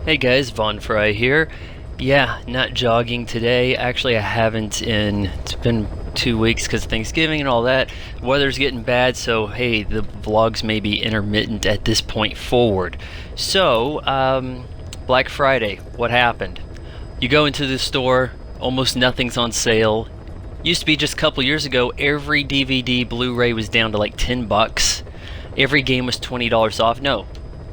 Hey guys, Von Fry here. Yeah, not jogging today. Actually, I haven't it's been 2 weeks because Thanksgiving and all that. Weather's getting bad, so hey, the vlogs may be intermittent at this point forward. So, Black Friday, what happened? You go into the store, almost nothing's on sale. Used to be just a couple years ago, every DVD Blu-ray was down to like 10 bucks. Every game was $20 off. No,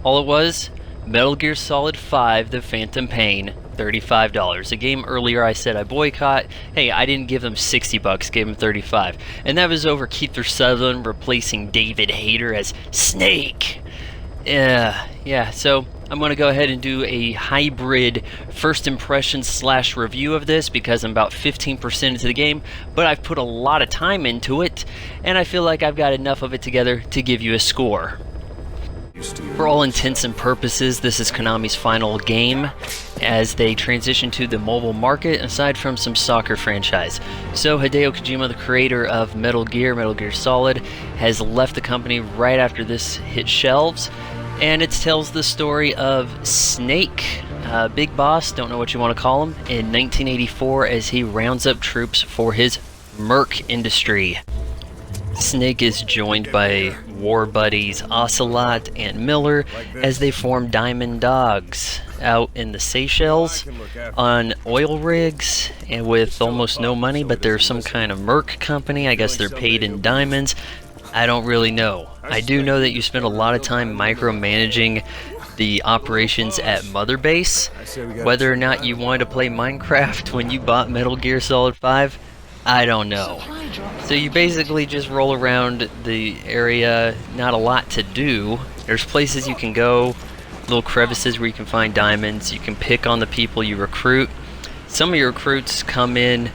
all it was, Metal Gear Solid 5, The Phantom Pain, $35. A game earlier I said I boycott. Hey, I didn't give them 60 bucks, gave them 35. And that was over Kiefer Sutherland replacing David Hayter as Snake. Yeah, so I'm going to go ahead and do a hybrid first impression / review of this because I'm about 15% into the game, but I've put a lot of time into it, and I feel like I've got enough of it together to give you a score. For all intents and purposes, this is Konami's final game as they transition to the mobile market, aside from some soccer franchise. So Hideo Kojima, the creator of Metal Gear Solid, has left the company right after this hit shelves, and it tells the story of Snake, Big Boss, don't know what you want to call him, in 1984 as he rounds up troops for his Merc Industry. Snake is joined by war buddies Ocelot and Miller as they form Diamond Dogs out in the Seychelles on oil rigs and with almost no money, but they're some kind of merc company. I guess they're paid in diamonds. I don't really know. I do know that you spend a lot of time micromanaging the operations at Mother Base. Whether or not you wanted to play Minecraft when you bought Metal Gear Solid 5, I don't know. So you basically just roll around the area, not a lot to do. There's places you can go, little crevices where you can find diamonds. You can pick on the people you recruit. Some of your recruits come in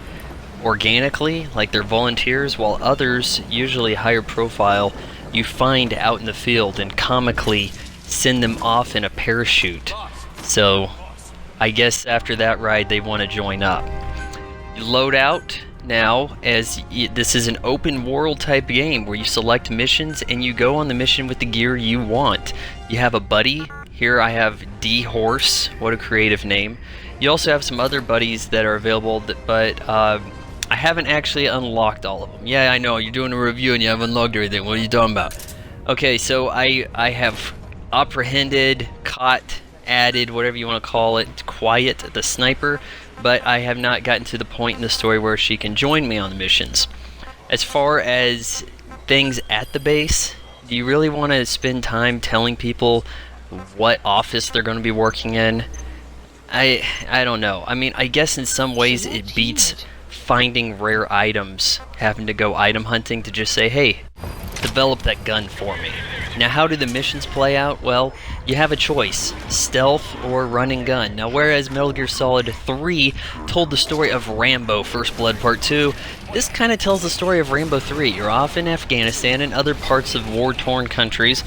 organically, like they're volunteers, while others, usually higher profile, you find out in the field and comically send them off in a parachute. So I guess after that ride they want to join up. You load out now, as this is an open world type game where you select missions and you go on the mission with the gear you want. You have a buddy. Here I have D-Horse. What a creative name. You also have some other buddies that are available, but I haven't actually unlocked all of them. Yeah, I know, you're doing a review and you haven't unlocked everything. What are you talking about? Okay, so I have apprehended, caught, added, whatever you want to call it, Quiet, the sniper, but I have not gotten to the point in the story where she can join me on the missions. As far as things at the base, do you really want to spend time telling people what office they're going to be working in? I don't know. I mean, I guess in some ways it beats finding rare items, having to go item hunting to just say, hey, develop that gun for me. Now, how do the missions play out? Well, you have a choice, stealth or run and gun. Now, whereas Metal Gear Solid 3 told the story of Rambo First Blood Part 2, this kind of tells the story of Rambo 3. You're off in Afghanistan and other parts of war-torn countries,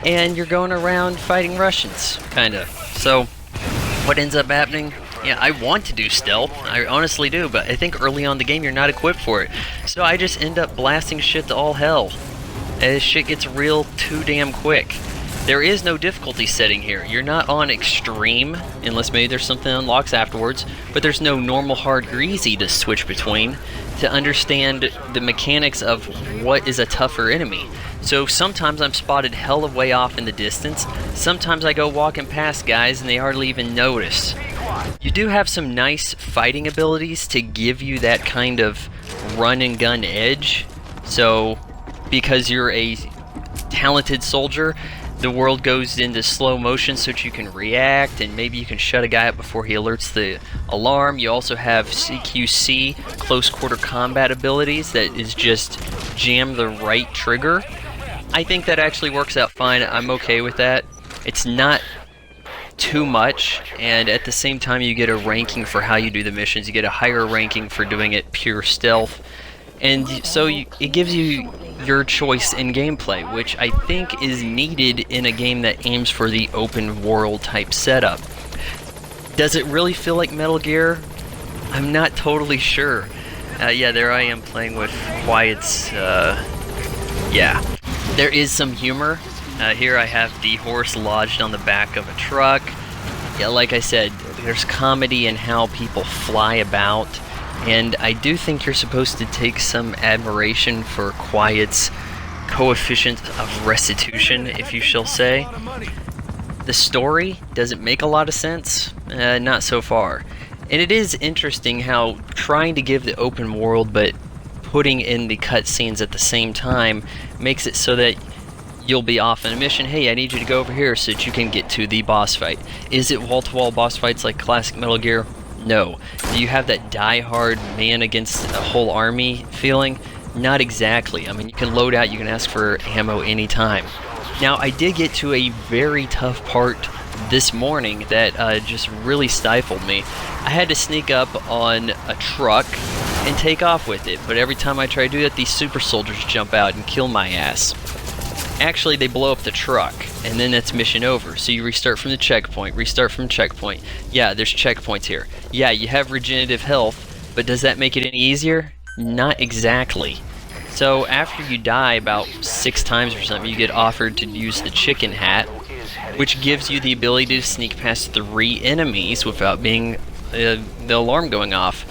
and you're going around fighting Russians, kind of. So, what ends up happening? Yeah, I want to do stealth, I honestly do, but I think early on in the game you're not equipped for it. So I just end up blasting shit to all hell. As shit gets real too damn quick. There is no difficulty setting here. You're not on extreme, unless maybe there's something that unlocks afterwards, but there's no normal, hard, or easy to switch between to understand the mechanics of what is a tougher enemy. So sometimes I'm spotted hell of way off in the distance, sometimes I go walking past guys and they hardly even notice. You do have some nice fighting abilities to give you that kind of run and gun edge, so because you're a talented soldier, the world goes into slow motion so that you can react, and maybe you can shut a guy up before he alerts the alarm. You also have CQC, close quarter combat abilities, that is just jam the right trigger. I think that actually works out fine. I'm okay with that. It's not too much, and at the same time you get a ranking for how you do the missions. You get a higher ranking for doing it pure stealth, and so it gives you your choice in gameplay, which I think is needed in a game that aims for the open world type setup. Does it really feel like Metal Gear? I'm not totally sure. Yeah, there I am playing with Quiet's, yeah. There is some humor. Here I have D-Horse lodged on the back of a truck. yeah, like I said, there's comedy in how people fly about, and I do think you're supposed to take some admiration for Quiet's coefficient of restitution, if you shall say. The story doesn't make a lot of sense, not so far. And it is interesting how trying to give the open world but putting in the cutscenes at the same time makes it so that you'll be off on a mission. Hey, I need you to go over here so that you can get to the boss fight. Is it wall-to-wall boss fights like classic Metal Gear? No. Do you have that die-hard man against a whole army feeling? Not exactly. I mean, you can load out, you can ask for ammo anytime. Now, I did get to a very tough part this morning that just really stifled me. I had to sneak up on a truck and take off with it, but every time I try to do that, these super soldiers jump out and kill my ass. Actually, they blow up the truck, and then that's mission over. So you restart from the checkpoint, restart from checkpoint. Yeah, there's checkpoints here. Yeah, you have regenerative health, but does that make it any easier? Not exactly. So after you die about 6 times or something, you get offered to use the chicken hat, which gives you the ability to sneak past 3 enemies without being the alarm going off.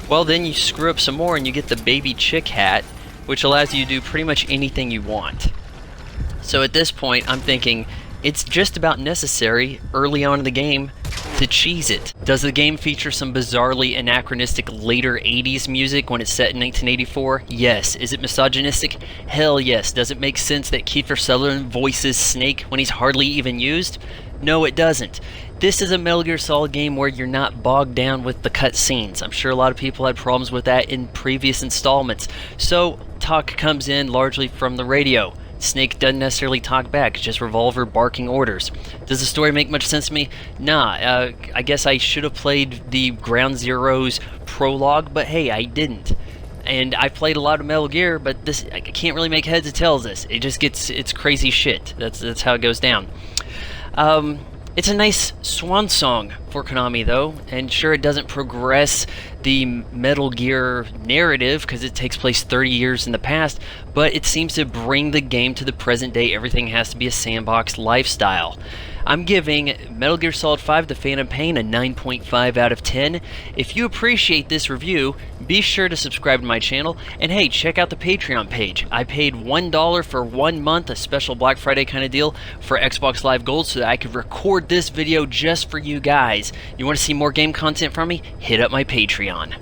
Well, then you screw up some more and you get the baby chick hat, which allows you to do pretty much anything you want. So at this point, I'm thinking it's just about necessary early on in the game to cheese it. Does the game feature some bizarrely anachronistic later 80s music when it's set in 1984? Yes. Is it misogynistic? Hell yes. Does it make sense that Kiefer Sutherland voices Snake when he's hardly even used? No, it doesn't. This is a Metal Gear Solid game where you're not bogged down with the cutscenes. I'm sure a lot of people had problems with that in previous installments. So, talk comes in largely from the radio. Snake doesn't necessarily talk back, just Revolver barking orders. Does the story make much sense to me? Nah, I guess I should have played the Ground Zeroes prologue, but hey, I didn't. And I played a lot of Metal Gear, but this I can't really make heads or tails of this. It just it's crazy shit. That's how it goes down. It's a nice swan song for Konami, though, and sure, it doesn't progress the Metal Gear narrative because it takes place 30 years in the past, but it seems to bring the game to the present day. Everything has to be a sandbox lifestyle. I'm giving Metal Gear Solid 5: The Phantom Pain a 9.5 out of 10. If you appreciate this review, be sure to subscribe to my channel, and hey, check out the Patreon page. I paid $1 for 1 month, a special Black Friday kind of deal, for Xbox Live Gold so that I could record this video just for you guys. You want to see more game content from me? Hit up my Patreon.